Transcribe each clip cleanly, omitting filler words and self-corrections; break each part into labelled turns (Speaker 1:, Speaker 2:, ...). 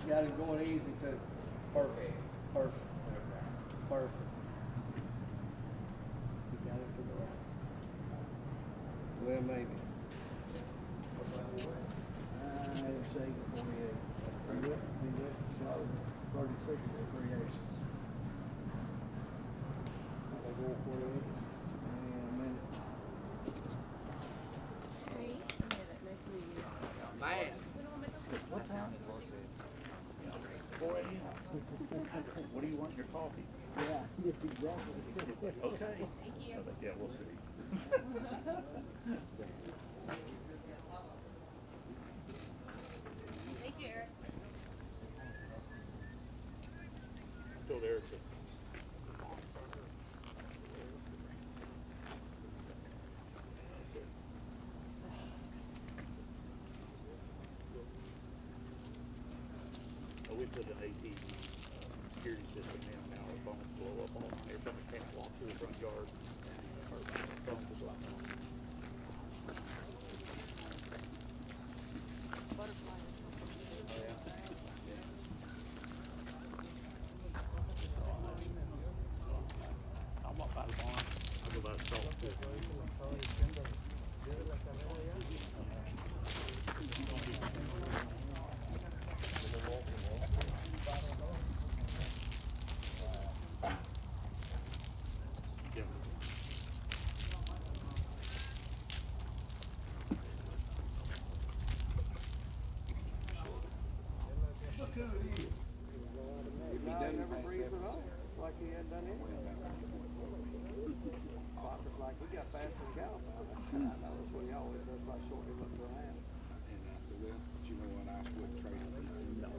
Speaker 1: got him going easy too. Perfect. Perfect. Perfect. He got it to the right. Well, maybe. I didn't say 48. He went slow. 36 or 38. They go 48. Man. What time?
Speaker 2: 4 a.m. What do you want in your coffee?
Speaker 1: Yeah, exactly.
Speaker 2: Okay. Thank you. Yeah, we'll see.
Speaker 3: Thank you, Eric.
Speaker 2: Still there. We put an AT security system in now. Our phones blow up all night. If somebody can't walk through the front yard, our phones is locked on. I'll walk by the barn. I'll go by the salt too.
Speaker 1: If he doesn't ever breathe at all, it's like he hadn't done anything. It's like he got faster than galloping. I know that's what he always does by shortening up to a half.
Speaker 4: And I said, well, but you know what, I wouldn't trade him. No.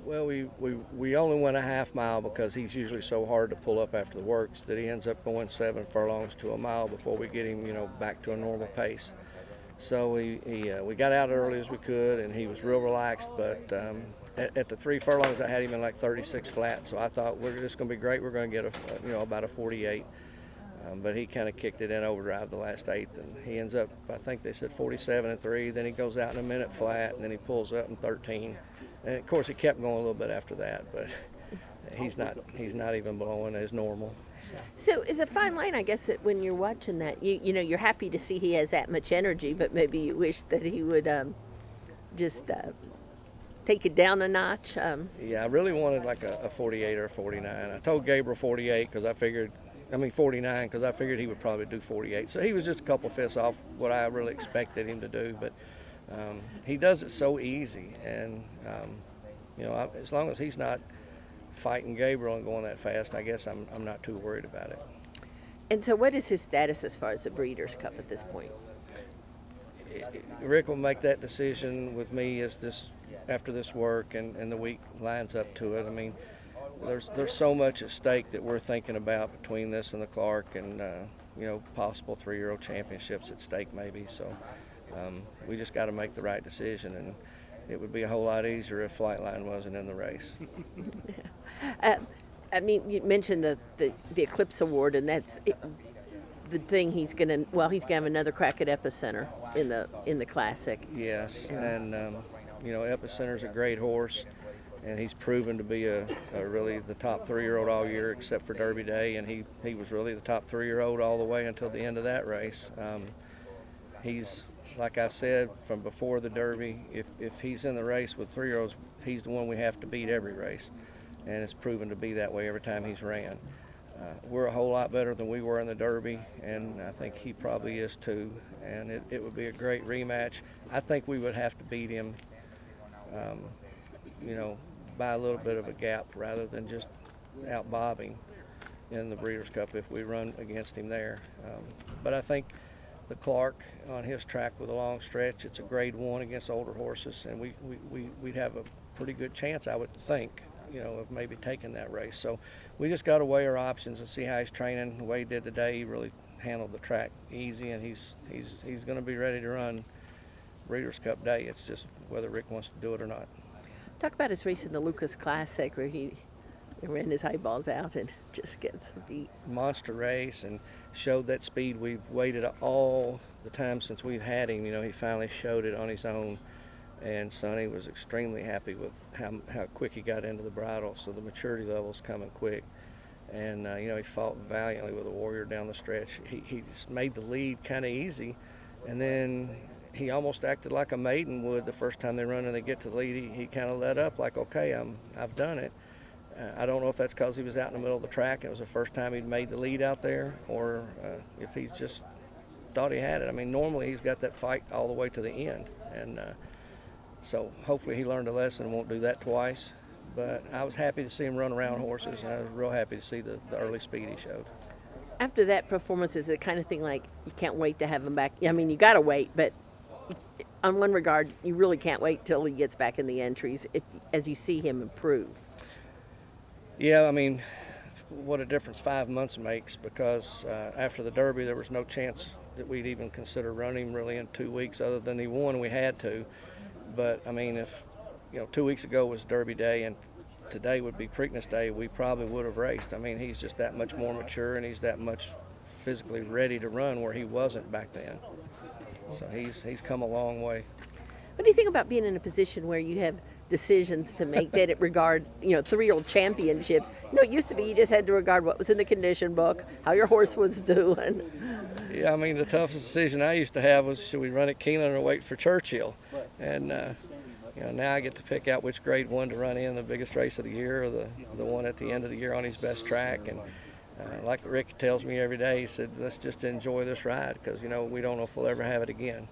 Speaker 1: Well, we only went a half mile because he's usually so hard to pull up after the works that he ends up going 7 furlongs to a mile before we get him, back to a normal pace. So we got out early as we could, and he was real relaxed. But at the 3 furlongs, I had him in like 36 flat. So I thought we're just going to be great. We're going to get about a 48. But he kind of kicked it in overdrive the last 8th, and he ends up, I think they said 47 and 3. Then he goes out in a minute flat, and then he pulls up in 13. And of course, he kept going a little bit after that, but he's not even blowing as normal.
Speaker 5: So it's a fine line, I guess, that when you're watching that, you're happy to see he has that much energy, but maybe you wish that he would just take it down a notch.
Speaker 1: Yeah, I really wanted like a 48 or a 49. I told Gabriel 48 because 49 because I figured he would probably do 48. So he was just a couple fifths off what I really expected him to do, but he does it so easy, and as long as he's not fighting Gabriel and going that fast, I guess I'm not too worried about it.
Speaker 5: And so what is his status as far as the Breeders' Cup at this point?
Speaker 1: Rick will make that decision with me after this work and the week lines up to it. I mean, there's so much at stake that we're thinking about between this and the Clark, and possible 3-year-old championships at stake maybe. So we just got to make the right decision, and it would be a whole lot easier if Flightline wasn't in the race.
Speaker 5: You mentioned the Eclipse Award, and that's the thing he's gonna have another crack at Epicenter in the Classic.
Speaker 1: Yes, and Epicenter's a great horse, and he's proven to be a really the top 3-year-old all year except for Derby Day, and he was really the top 3-year-old all the way until the end of that race. He's, like I said from before the Derby, if he's in the race with 3-year-olds, he's the one we have to beat every race, and it's proven to be that way every time he's ran. We're a whole lot better than we were in the Derby, and I think he probably is too, and it would be a great rematch. I think we would have to beat him, by a little bit of a gap rather than just out-bobbing in the Breeders' Cup if we run against him there. But I think the Clark on his track with a long stretch, it's a grade 1 against older horses, and we'd have a pretty good chance, I would think, of maybe taking that race. So we just got to weigh our options and see how he's training. The way he did today, he really handled the track easy, and he's going to be ready to run Breeders' Cup Day. It's just whether Rick wants to do it or not.
Speaker 5: Talk about his race in the Lukas Classic where he ran his eyeballs out and just gets beat.
Speaker 1: Monster race, and showed that speed we've waited all the time since we've had him. You know, he finally showed it on his own, and Sonny was extremely happy with how quick he got into the bridle. So the maturity level's coming quick, and you know, he fought valiantly with a Warrior down the stretch. He just made the lead kind of easy, and then he almost acted like a maiden would the first time they run and they get to the lead. He kind of let up, like, okay, I've done it. I don't know if that's because he was out in the middle of the track and it was the first time he'd made the lead out there, or if he's just thought he had it. I mean, normally he's got that fight all the way to the end, and so hopefully he learned a lesson and won't do that twice. But I was happy to see him run around horses, and I was real happy to see the early speed he showed.
Speaker 5: After that performance, is the kind of thing like you can't wait to have him back? I mean, you got to wait, but on one regard, you really can't wait till he gets back in the entries as you see him improve.
Speaker 1: Yeah, I mean, what a difference 5 months makes, because after the Derby there was no chance that we'd even consider running him really in 2 weeks, other than he won, we had to. But I mean, if 2 weeks ago was Derby Day and today would be Preakness Day, we probably would have raced. I mean, he's just that much more mature, and he's that much physically ready to run where he wasn't back then. So he's come a long way.
Speaker 5: What do you think about being in a position where you have decisions to make that it regard, 3-year-old championships? It used to be you just had to regard what was in the condition book, how your horse was doing.
Speaker 1: Yeah, I mean, the toughest decision I used to have was, should we run at Keeneland or wait for Churchill? And now I get to pick out which grade 1 to run in, the biggest race of the year, or the one at the end of the year on his best track. And like Rick tells me every day, he said, let's just enjoy this ride, because we don't know if we'll ever have it again.